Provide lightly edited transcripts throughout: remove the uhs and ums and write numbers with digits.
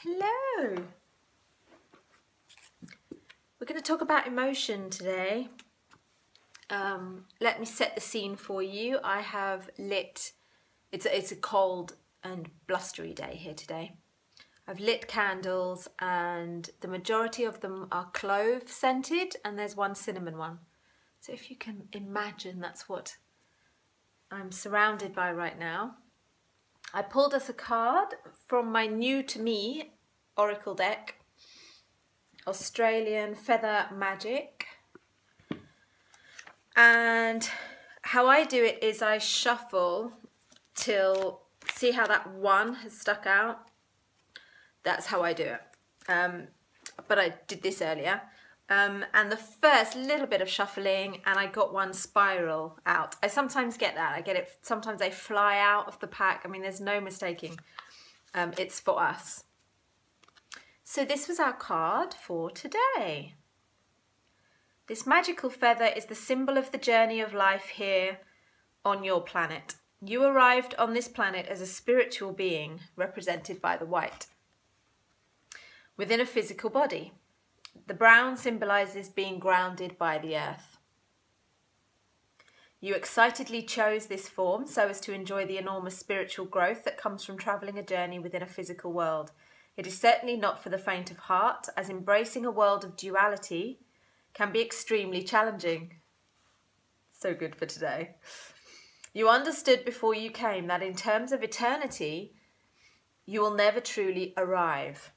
Hello. We're going to talk about emotion today. Let me set the scene for you. I have lit, it's a cold and blustery day here today. I've lit candles and the majority of them are clove scented and there's one cinnamon one. So if you can imagine, that's what I'm surrounded by right now. I pulled us a card from my new to me Oracle deck, Australian Feather Magic. And how I do it is I shuffle till, see how that one has stuck out? That's how I do it. But I did this earlier. And the first little bit of shuffling and I got one spiral out. I sometimes get that. I get it. Sometimes they fly out of the pack. I mean, there's no mistaking. It's for us. So this was our card for today. This magical feather is the symbol of the journey of life here on your planet. You arrived on this planet as a spiritual being, represented by the white, within a physical body. The brown symbolizes being grounded by the earth. You excitedly chose this form so as to enjoy the enormous spiritual growth that comes from traveling a journey within a physical world. It is certainly not for the faint of heart, as embracing a world of duality can be extremely challenging. So good for today. You understood before you came that in terms of eternity, you will never truly arrive.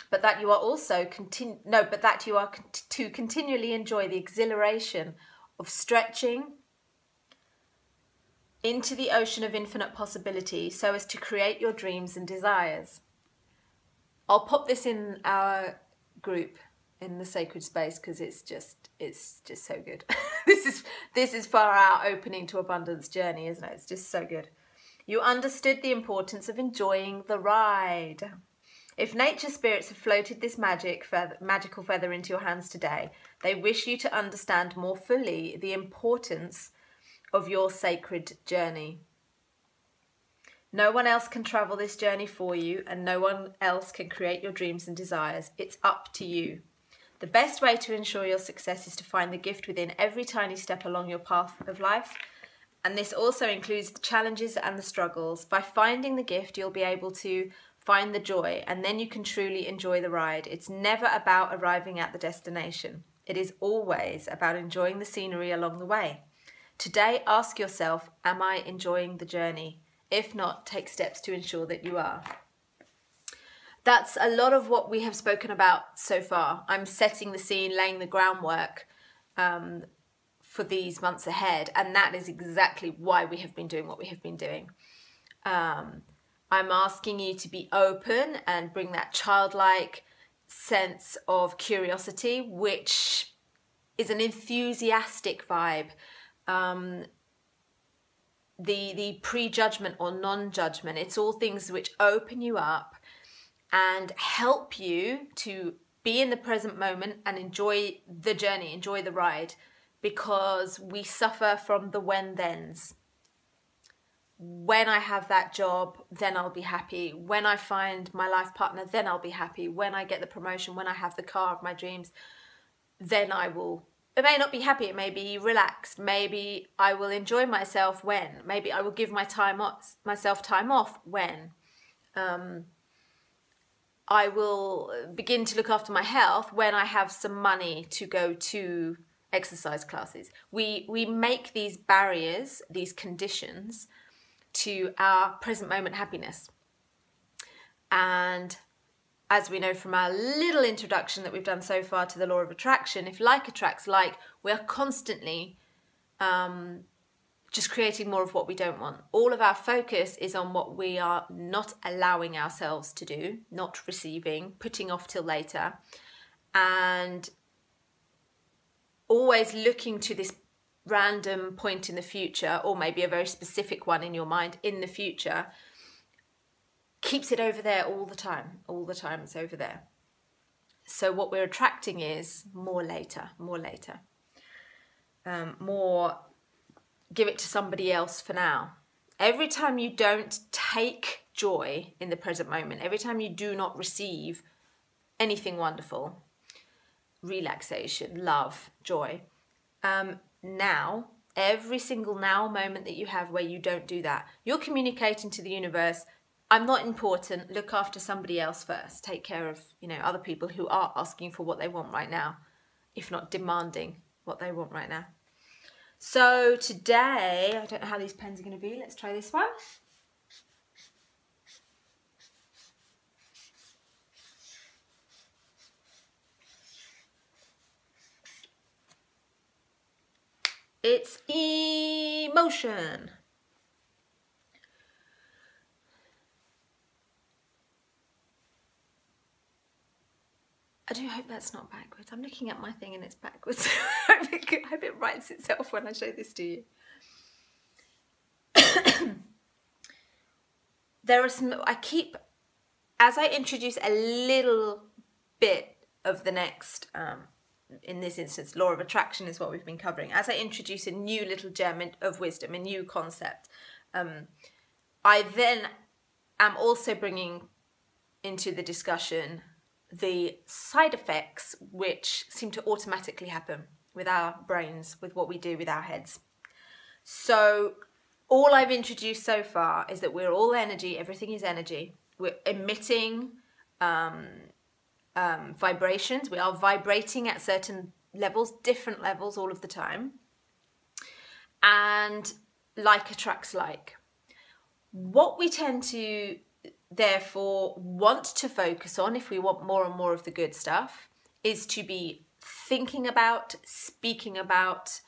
But that you are also to continually enjoy the exhilaration of stretching into the ocean of infinite possibility so as to create your dreams and desires. I'll pop this in our group in the sacred space because it's just so good. This is for our opening to abundance journey, isn't it? It's just so good. You understood the importance of enjoying the ride. If nature spirits have floated this magical feather into your hands today, they wish you to understand more fully the importance of your sacred journey. No one else can travel this journey for you, and no one else can create your dreams and desires. It's up to you. The best way to ensure your success is to find the gift within every tiny step along your path of life, and this also includes the challenges and the struggles. By finding the gift, you'll be able to find the joy, and then you can truly enjoy the ride. It's never about arriving at the destination. It is always about enjoying the scenery along the way. Today, ask yourself, am I enjoying the journey? If not, take steps to ensure that you are. That's a lot of what we have spoken about so far. I'm setting the scene, laying the groundwork for these months ahead, and that is exactly why we have been doing what we have been doing. I'm asking you to be open and bring that childlike sense of curiosity, which is an enthusiastic vibe. The prejudgment or non-judgment, it's all things which open you up and help you to be in the present moment and enjoy the journey, enjoy the ride, because we suffer from the when-thens. When I have that job, then I'll be happy. When I find my life partner, then I'll be happy. When I get the promotion, when I have the car of my dreams, then I will. It may not be happy, it may be relaxed. Maybe I will enjoy myself when. Maybe I will give myself time off when. I will begin to look after my health when I have some money to go to exercise classes. We make these barriers, these conditions to our present moment happiness. And as we know from our little introduction that we've done so far to the law of attraction, if like attracts like, we are constantly just creating more of what we don't want. All of our focus is on what we are not allowing ourselves to do, not receiving, putting off till later, and always looking to this random point in the future, or maybe a very specific one in your mind in the future, keeps it over there all the time it's over there. So what we're attracting is more later, give it to somebody else for now. Every time you don't take joy in the present moment, every time you do not receive anything wonderful, relaxation, love, joy, now, every single now moment that you have where you don't do that, you're communicating to the universe, I'm not important, look after somebody else first. Take care of, other people who are asking for what they want right now, if not demanding what they want right now. So today, I don't know how these pens are going to be. Let's try this one. It's emotion. I do hope that's not backwards. I'm looking at my thing and it's backwards. I hope it writes itself when I show this to you. There are some, as I introduce a little bit of the next, in this instance, law of attraction is what we've been covering. As I introduce a new little gem of wisdom, a new concept, I then am also bringing into the discussion the side effects which seem to automatically happen with our brains, with what we do with our heads. So all I've introduced so far is that we're all energy, everything is energy. We're emitting vibrations, we are vibrating at certain levels, different levels all of the time. And like attracts like. What we tend to therefore want to focus on, if we want more and more of the good stuff, is to be thinking about, speaking about,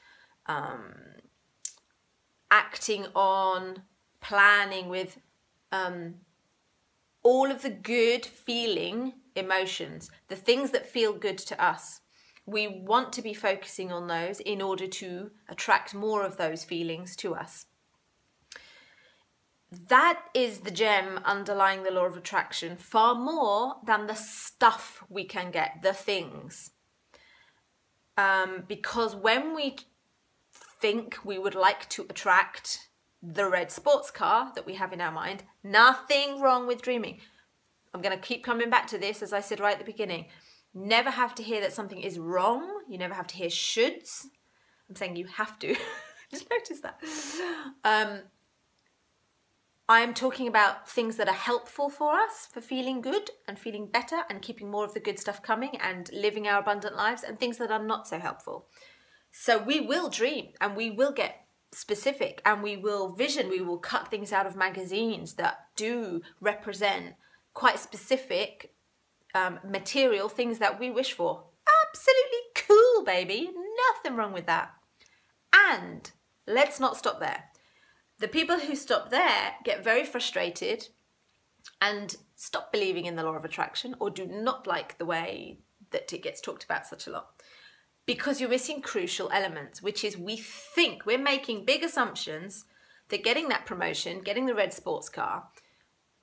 acting on, planning with all of the good feeling emotions, the things that feel good to us. We want to be focusing on those in order to attract more of those feelings to us. That is the gem underlying the law of attraction, far more than the stuff we can get, the things. Because when we think we would like to attract the red sports car that we have in our mind, nothing wrong with dreaming. I'm going to keep coming back to this, as I said right at the beginning. Never have to hear that something is wrong. You never have to hear shoulds. I'm saying you have to. Just notice that. I'm talking about things that are helpful for us, for feeling good and feeling better and keeping more of the good stuff coming and living our abundant lives, and things that are not so helpful. So we will dream and we will get specific and we will vision, we will cut things out of magazines that do represent quite specific material things that we wish for. Absolutely cool, baby. Nothing wrong with that. And let's not stop there. The people who stop there get very frustrated and stop believing in the law of attraction, or do not like the way that it gets talked about such a lot. Because you're missing crucial elements, which is we're making big assumptions that getting that promotion, getting the red sports car,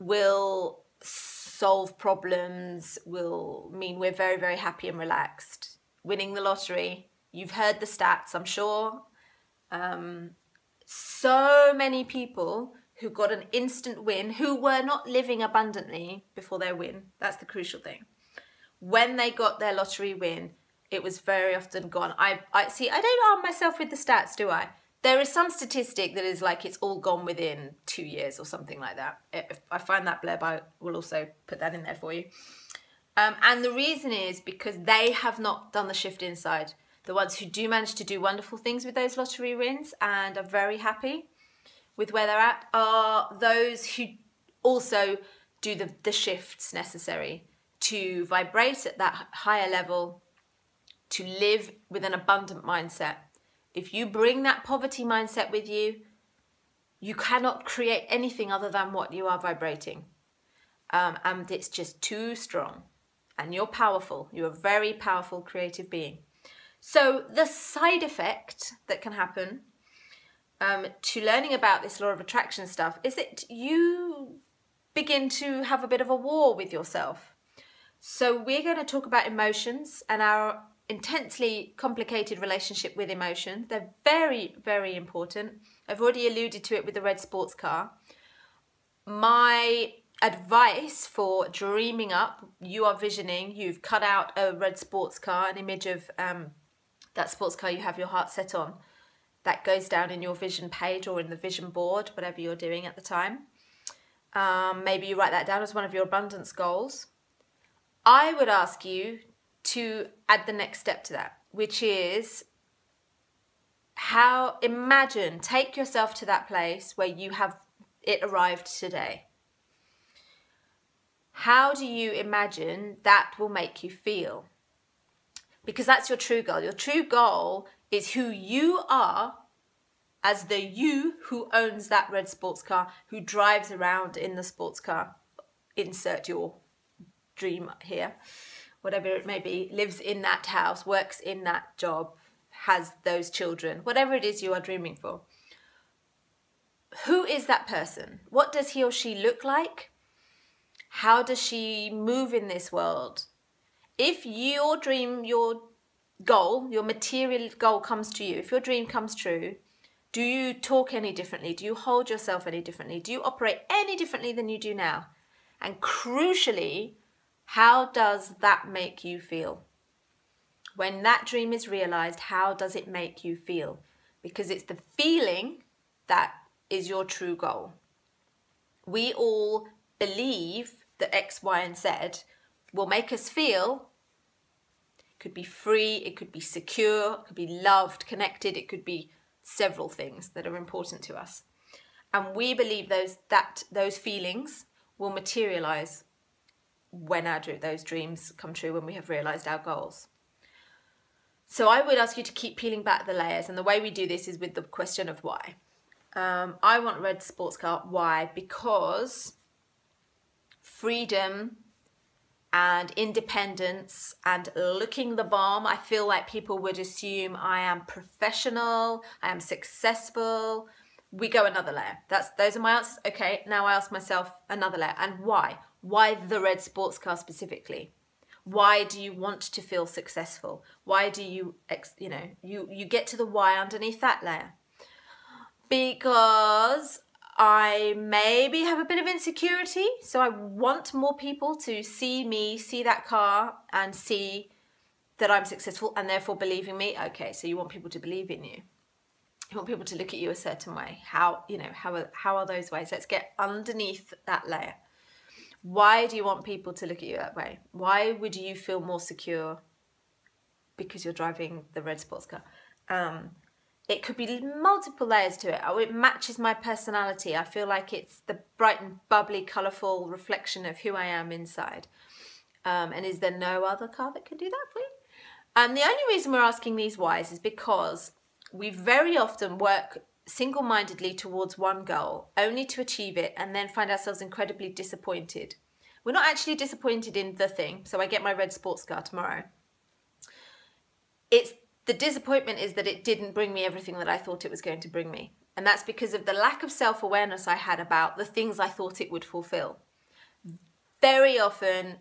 will solve problems, will mean we're very, very happy and relaxed. Winning the lottery, you've heard the stats, I'm sure. So many people who got an instant win, who were not living abundantly before their win, that's the crucial thing. When they got their lottery win, it was very often gone. I see, I don't arm myself with the stats, do I? There is some statistic that is like it's all gone within 2 years or something like that. If I find that blurb, I will also put that in there for you. And the reason is because they have not done the shift inside. The ones who do manage to do wonderful things with those lottery wins and are very happy with where they're at are those who also do the shifts necessary to vibrate at that higher level, to live with an abundant mindset. If you bring that poverty mindset with you, you cannot create anything other than what you are vibrating. And it's just too strong. And you're powerful. You're a very powerful creative being. So the side effect that can happen to learning about this law of attraction stuff is that you begin to have a bit of a war with yourself. So we're going to talk about emotions and our intensely complicated relationship with emotions. They're very, very important. I've already alluded to it with the red sports car. My advice for dreaming up, you are visioning, you've cut out a red sports car, an image of that sports car you have your heart set on. That goes down in your vision page or in the vision board, whatever you're doing at the time. Maybe you write that down as one of your abundance goals. I would ask you to add the next step to that, which is take yourself to that place where you have it arrived today. How do you imagine that will make you feel? Because that's your true goal. Your true goal is who you are as the you who owns that red sports car, who drives around in the sports car. Insert your dream here. Whatever it may be, lives in that house, works in that job, has those children, whatever it is you are dreaming for. Who is that person? What does he or she look like? How does she move in this world? If your dream, your goal, your material goal comes to you, if your dream comes true, do you talk any differently? Do you hold yourself any differently? Do you operate any differently than you do now? And crucially, how does that make you feel? When that dream is realized, how does it make you feel? Because it's the feeling that is your true goal. We all believe that X, Y, and Z will make us feel. It could be free, it could be secure, it could be loved, connected, it could be several things that are important to us. And we believe those feelings will materialize when those dreams come true, when we have realized our goals. So I would ask you to keep peeling back the layers. And the way we do this is with the question of why. I want a red sports car. Why? Because freedom and independence and looking the bomb, I feel like people would assume I am professional, I am successful. We go another layer. Those are my answers. Okay, now I ask myself another layer. And why? Why the red sports car specifically? Why do you want to feel successful? Why do you get to the why underneath that layer? Because I maybe have a bit of insecurity, so I want more people to see me, see that car, and see that I'm successful, and therefore believe in me. Okay, so you want people to believe in you. You want people to look at you a certain way. How are those ways? Let's get underneath that layer. Why do you want people to look at you that way? Why would you feel more secure because you're driving the red sports car? It could be multiple layers to it. It matches my personality. I feel like it's the bright and bubbly, colourful reflection of who I am inside. And is there no other car that can do that for you? And the only reason we're asking these whys is because we very often work single-mindedly towards one goal, only to achieve it and then find ourselves incredibly disappointed. We're not actually disappointed in the thing. So I get my red sports car tomorrow. The disappointment is that it didn't bring me everything that I thought it was going to bring me. And that's because of the lack of self-awareness I had about the things I thought it would fulfill. Very often,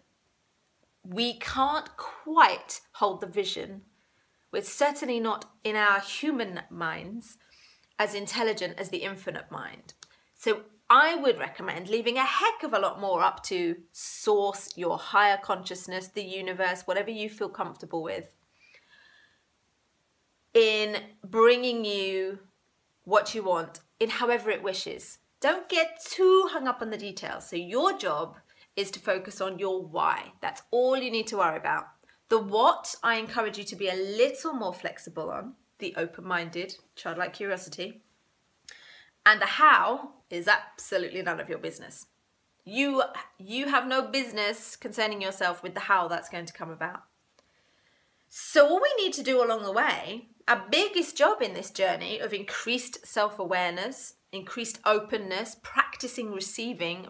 we can't quite hold the vision. We're certainly not in our human minds as intelligent as the infinite mind. So I would recommend leaving a heck of a lot more up to source, your higher consciousness, the universe, whatever you feel comfortable with, in bringing you what you want in however it wishes. Don't get too hung up on the details. So your job is to focus on your why. That's all you need to worry about. The what, I encourage you to be a little more flexible on, the open-minded, childlike curiosity. And the how is absolutely none of your business. You have no business concerning yourself with the how that's going to come about. So all we need to do along the way, our biggest job in this journey of increased self-awareness, increased openness, practicing receiving,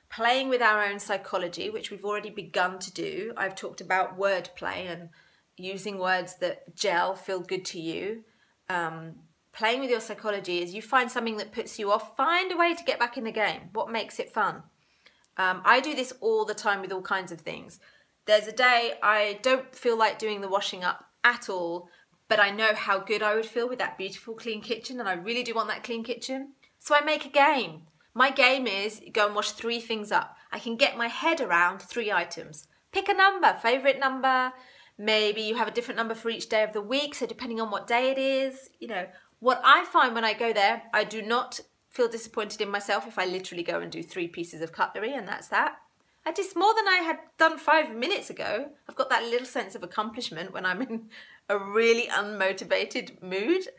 playing with our own psychology, which we've already begun to do. I've talked about wordplay and using words that gel, feel good to you. Playing with your psychology is you find something that puts you off, find a way to get back in the game. What makes it fun? I do this all the time with all kinds of things. There's a day I don't feel like doing the washing up at all, but I know how good I would feel with that beautiful clean kitchen, and I really do want that clean kitchen. So I make a game. My game is go and wash 3 things up. I can get my head around 3 items. Pick a number, favourite number. Maybe you have a different number for each day of the week. So depending on what day it is, you know, what I find when I go there, I do not feel disappointed in myself if I literally go and do 3 pieces of cutlery and that's that. I did more than I had done 5 minutes ago. I've got that little sense of accomplishment when I'm in a really unmotivated mood.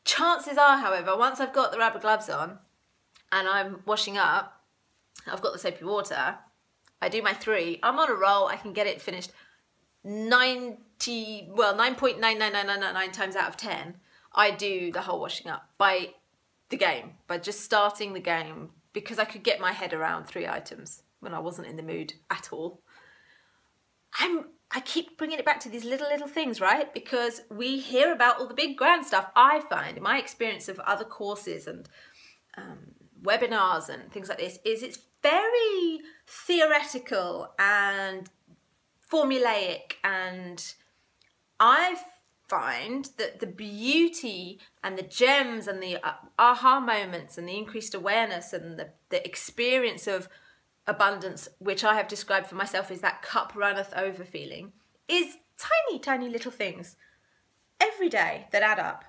Chances are, however, once I've got the rubber gloves on and I'm washing up, I've got the soapy water, I do my 3, I'm on a roll, I can get it finished 9.99999 times out of 10. I do the whole washing up by the game, by just starting the game, because I could get my head around 3 items when I wasn't in the mood at all. I keep bringing it back to these little things, right? Because we hear about all the big grand stuff. I find in my experience of other courses and webinars and things like this is it's very theoretical and formulaic, and I find that the beauty and the gems and the aha moments and the increased awareness and the experience of abundance, which I have described for myself as that cup runneth over feeling, is tiny little things every day that add up.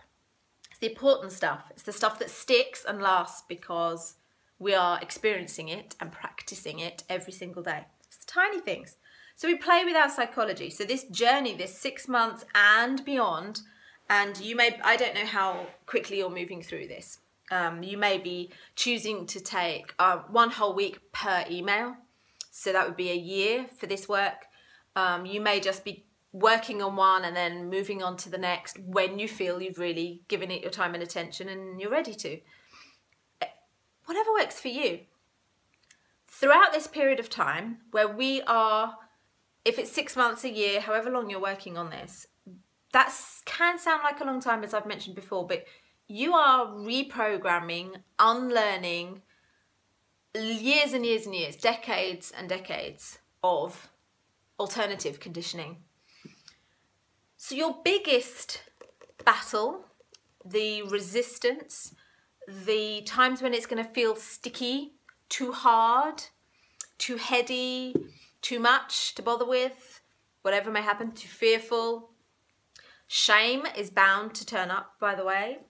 It's the important stuff. It's the stuff that sticks and lasts because we are experiencing it and practicing it every single day. It's the tiny things. So we play with our psychology. So this journey, this 6 months and beyond, and you may, I don't know how quickly you're moving through this. You may be choosing to take 1 whole week per email. So that would be a year for this work. You may just be working on one and then moving on to the next when you feel you've really given it your time and attention and you're ready to. Whatever works for you. Throughout this period of time where we are, if it's 6 months, a year, however long you're working on this, that can sound like a long time, as I've mentioned before, but you are reprogramming, unlearning years and years and years, decades and decades of alternative conditioning. So your biggest battle, the resistance, the times when it's going to feel sticky, too hard, too heady, too much to bother with, whatever may happen, too fearful. Shame is bound to turn up, by the way.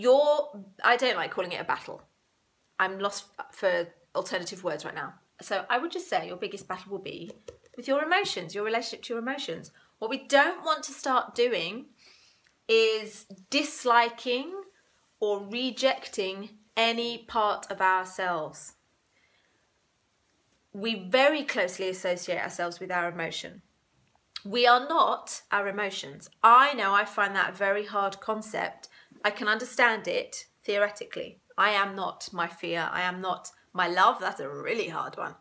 I don't like calling it a battle. I'm lost for alternative words right now. So I would just say your biggest battle will be with your emotions, your relationship to your emotions. What we don't want to start doing is disliking or rejecting any part of ourselves. We very closely associate ourselves with our emotion. We are not our emotions. I know I find that a very hard concept. I can understand it theoretically. I am not my fear. I am not my love. That's a really hard one.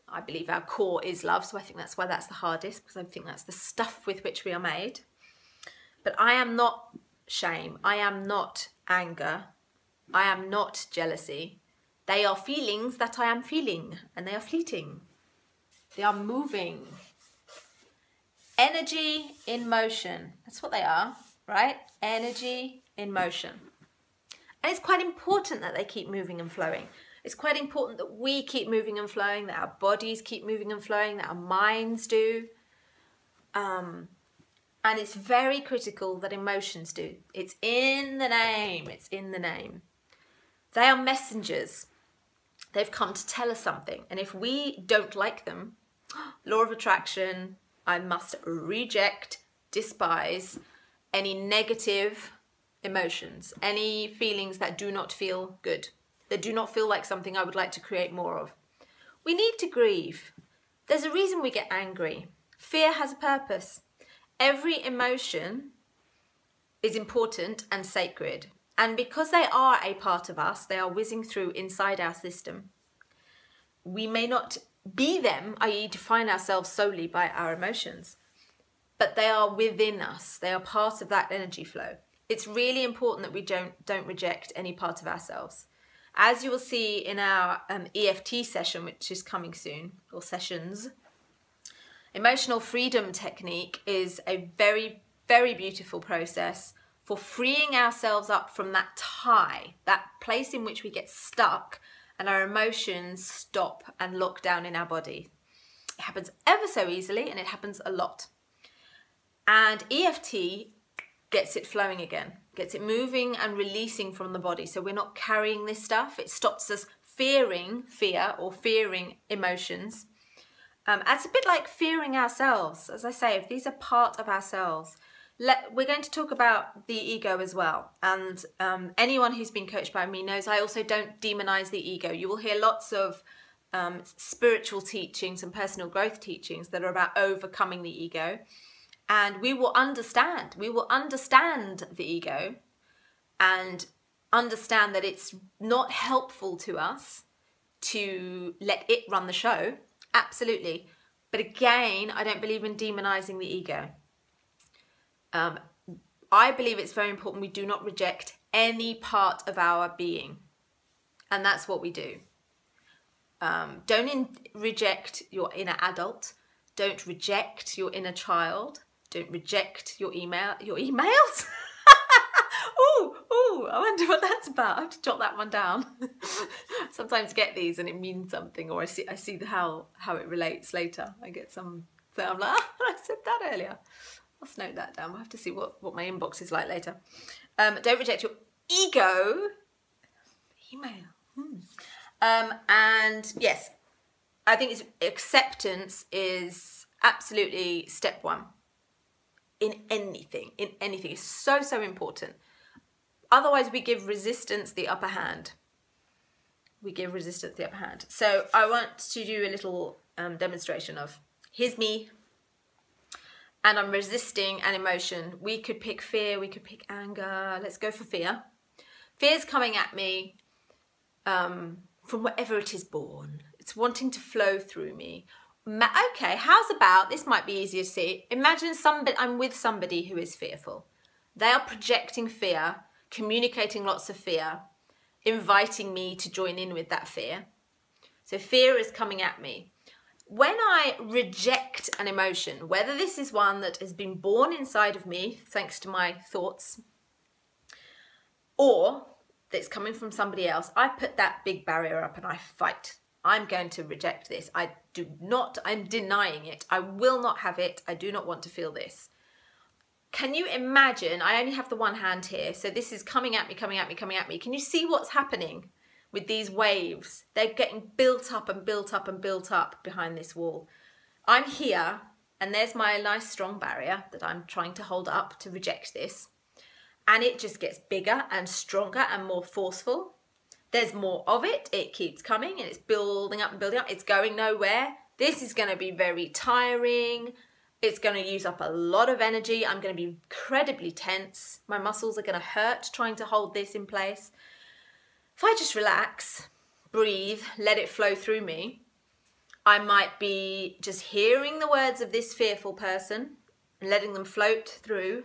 I believe our core is love, so I think that's why that's the hardest, because I think that's the stuff with which we are made. But I am not shame. I am not anger. I am not jealousy. They are feelings that I am feeling, and they are fleeting. They are moving. Energy in motion. That's what they are, right? Energy in motion. And it's quite important that they keep moving and flowing. It's quite important that we keep moving and flowing, that our bodies keep moving and flowing, that our minds do. And it's very critical that emotions do. It's in the name. It's in the name. They are messengers. They've come to tell us something. And if we don't like them, law of attraction, I must reject, despise any negative emotions, any feelings that do not feel good, that do not feel like something I would like to create more of. We need to grieve. There's a reason we get angry. Fear has a purpose. Every emotion is important and sacred. And because they are a part of us, they are whizzing through inside our system. We may not be them, i.e. define ourselves solely by our emotions, but they are within us. They are part of that energy flow. It's really important that we don't reject any part of ourselves. As you will see in our EFT session, which is coming soon, or sessions, emotional freedom technique is a very, very beautiful process for freeing ourselves up from that tie, that place in which we get stuck and our emotions stop and lock down in our body. It happens ever so easily, and it happens a lot. And EFT gets it flowing again, gets it moving and releasing from the body. So we're not carrying this stuff. It stops us fearing fear or fearing emotions. It's a bit like fearing ourselves. As I say, if these are part of ourselves, we're going to talk about the ego as well. And anyone who's been coached by me knows I also don't demonize the ego. You will hear lots of spiritual teachings and personal growth teachings that are about overcoming the ego. And we will understand the ego and understand that it's not helpful to us to let it run the show. Absolutely. But again, I don't believe in demonizing the ego. I believe it's very important we do not reject any part of our being. And that's what we do. Don't reject your inner adult. Don't reject your inner child. Don't reject your emails. Ooh, I wonder what that's about. I have to jot that one down. Sometimes I get these and it means something, or I see how it relates later. I get some, so I'm like, I said that earlier. Let's note that down. We'll have to see what my inbox is like later. Don't reject your ego. Email. And yes, I think acceptance is absolutely step one. In anything is so important. Otherwise we give resistance the upper hand. So I want to do a little demonstration of, here's me and I'm resisting an emotion. We could pick fear, we could pick anger. Let's go for fear. Fear's coming at me from wherever it is born. It's wanting to flow through me. Okay, how's about, this might be easier to see. Imagine I'm with somebody who is fearful. They are projecting fear, communicating lots of fear, inviting me to join in with that fear. So fear is coming at me. When I reject an emotion, whether this is one that has been born inside of me, thanks to my thoughts, or that's coming from somebody else, I put that big barrier up and I fight. I'm going to reject this. I'm denying it. I will not have it. I do not want to feel this. Can you imagine? I only have the one hand here. So this is coming at me. Can you see what's happening with these waves? They're getting built up and built up and built up behind this wall. I'm here and there's my nice strong barrier that I'm trying to hold up to reject this. And it just gets bigger and stronger and more forceful. There's more of it. It keeps coming and it's building up and building up. It's going nowhere. This is going to be very tiring. It's going to use up a lot of energy. I'm going to be incredibly tense. My muscles are going to hurt trying to hold this in place. If I just relax, breathe, let it flow through me, I might be just hearing the words of this fearful person and letting them float through.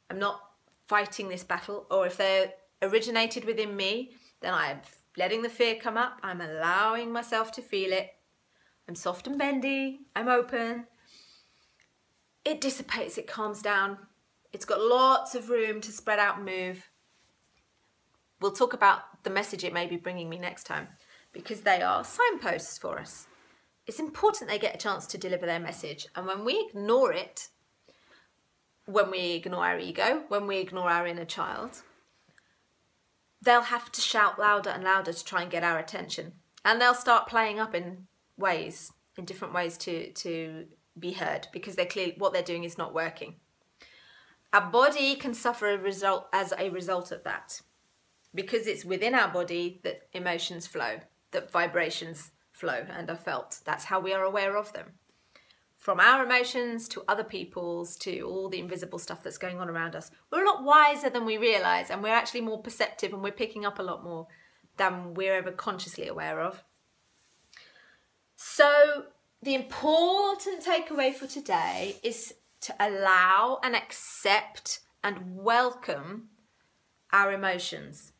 I'm not fighting this battle. Or if they're originated within me, then I'm letting the fear come up. I'm allowing myself to feel it. I'm soft and bendy. I'm open. It dissipates. It calms down. It's got lots of room to spread out and move. We'll talk about the message it may be bringing me next time, because they are signposts for us. It's important they get a chance to deliver their message. And when we ignore it, when we ignore our ego, when we ignore our inner child, they'll have to shout louder and louder to try and get our attention. And they'll start playing up in different ways to be heard, because what they're doing is not working. Our body can suffer as a result of that, because it's within our body that emotions flow, that vibrations flow and are felt. That's how we are aware of them. From our emotions to other people's to all the invisible stuff that's going on around us. We're a lot wiser than we realise, and we're actually more perceptive, and we're picking up a lot more than we're ever consciously aware of. So the important takeaway for today is to allow and accept and welcome our emotions.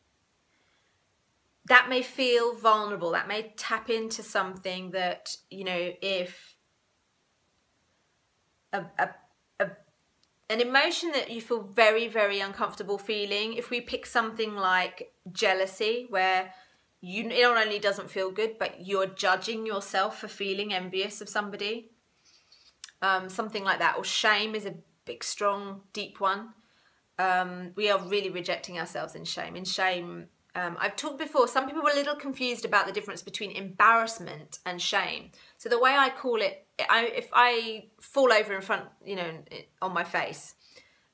That may feel vulnerable. That may tap into something that, you know, if an an emotion that you feel very, very uncomfortable feeling. If we pick something like jealousy, where it not only doesn't feel good, but you're judging yourself for feeling envious of somebody. Something like that. Or shame is a big, strong, deep one. We are really rejecting ourselves in shame. In shame, I've talked before, some people were a little confused about the difference between embarrassment and shame. So the way I call it, if I fall over in front, on my face,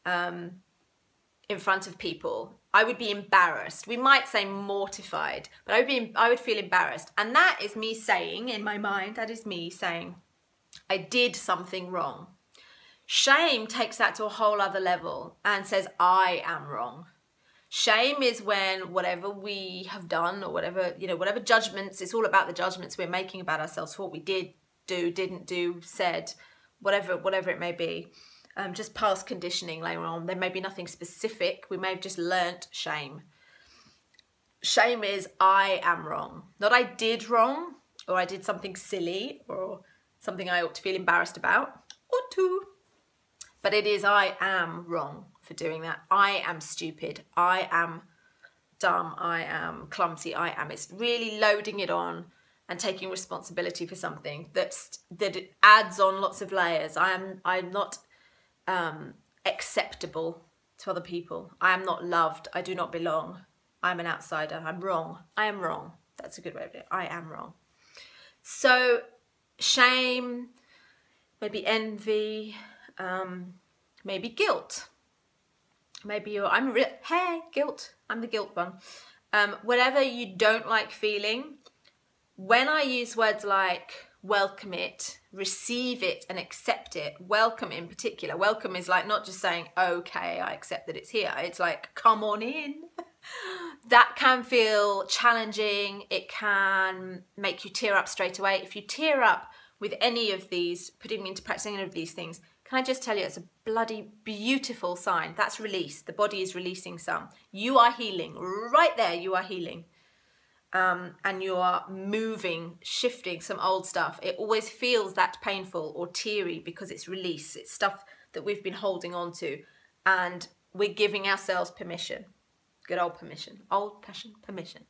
in front of people, I would be embarrassed. We might say mortified, but I would feel embarrassed. And that is me saying, in my mind, that is me saying, I did something wrong. Shame takes that to a whole other level and says, I am wrong. Shame is when whatever we have done or whatever judgments, it's all about the judgments we're making about ourselves for what we did do, didn't do, said, whatever it may be. Just past conditioning later on. There may be nothing specific. We may have just learnt shame. Shame is I am wrong. Not I did wrong, or I did something silly, or something I ought to feel embarrassed about, or two. But it is I am wrong for doing that. I am stupid. I am dumb. I am clumsy. It's really loading it on and taking responsibility for something that it adds on lots of layers. I'm not acceptable to other people. I am not loved. I do not belong. I'm an outsider. I'm wrong. I am wrong. That's a good way of it. I am wrong. So shame, maybe envy, maybe guilt. Maybe hey, guilt. I'm the guilt one. Whatever you don't like feeling, when I use words like welcome it, receive it, and accept it, welcome in particular. Welcome is like not just saying, okay, I accept that it's here. It's like, come on in. That can feel challenging. It can make you tear up straight away. If you tear up with any of these, putting into practice any of these things, can I just tell you, it's a bloody beautiful sign. That's release. The body is releasing some. You are healing. Right there, you are healing. And you are moving, shifting some old stuff. It always feels that painful or teary because it's release. It's stuff that we've been holding on to. And we're giving ourselves permission. Good old permission. Old-fashioned permission.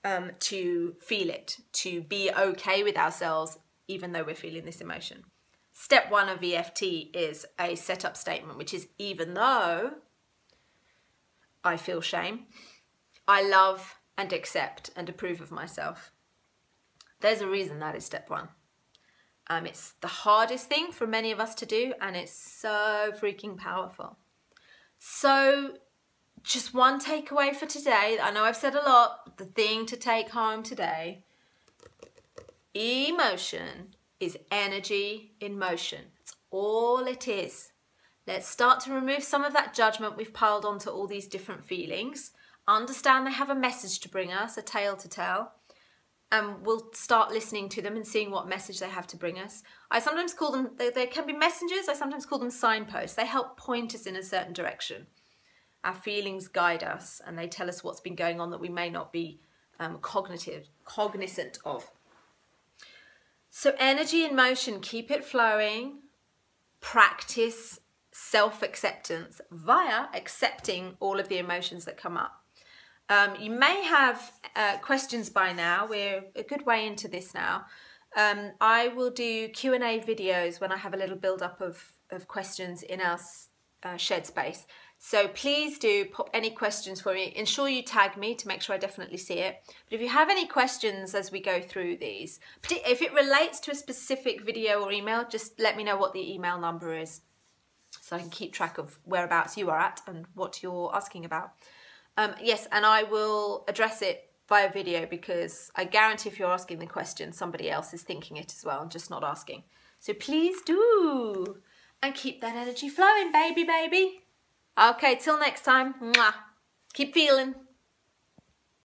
To feel it. To be okay with ourselves even though we're feeling this emotion. Step 1 of EFT is a setup statement, which is even though I feel shame, I love and accept and approve of myself. There's a reason that is step 1. It's the hardest thing for many of us to do, and it's so freaking powerful. So just one takeaway for today. I know I've said a lot, but the thing to take home today, emotion is energy in motion. That's all it is. Let's start to remove some of that judgment we've piled onto all these different feelings. Understand they have a message to bring us, a tale to tell. And we'll start listening to them and seeing what message they have to bring us. I sometimes call them, they can be messengers, I sometimes call them signposts. They help point us in a certain direction. Our feelings guide us and they tell us what's been going on that we may not be cognizant of. So energy in motion, keep it flowing. Practice self-acceptance via accepting all of the emotions that come up. You may have questions by now. We're a good way into this now. I will do Q&A videos when I have a little build-up of questions in our shared space. So please do pop any questions for me. Ensure you tag me to make sure I definitely see it. But if you have any questions as we go through these, if it relates to a specific video or email, just let me know what the email number is so I can keep track of whereabouts you are at and what you're asking about. Yes, and I will address it via video because I guarantee if you're asking the question, somebody else is thinking it as well and just not asking. So please do. And keep that energy flowing, baby. Okay, till next time. Mwah. Keep feeling.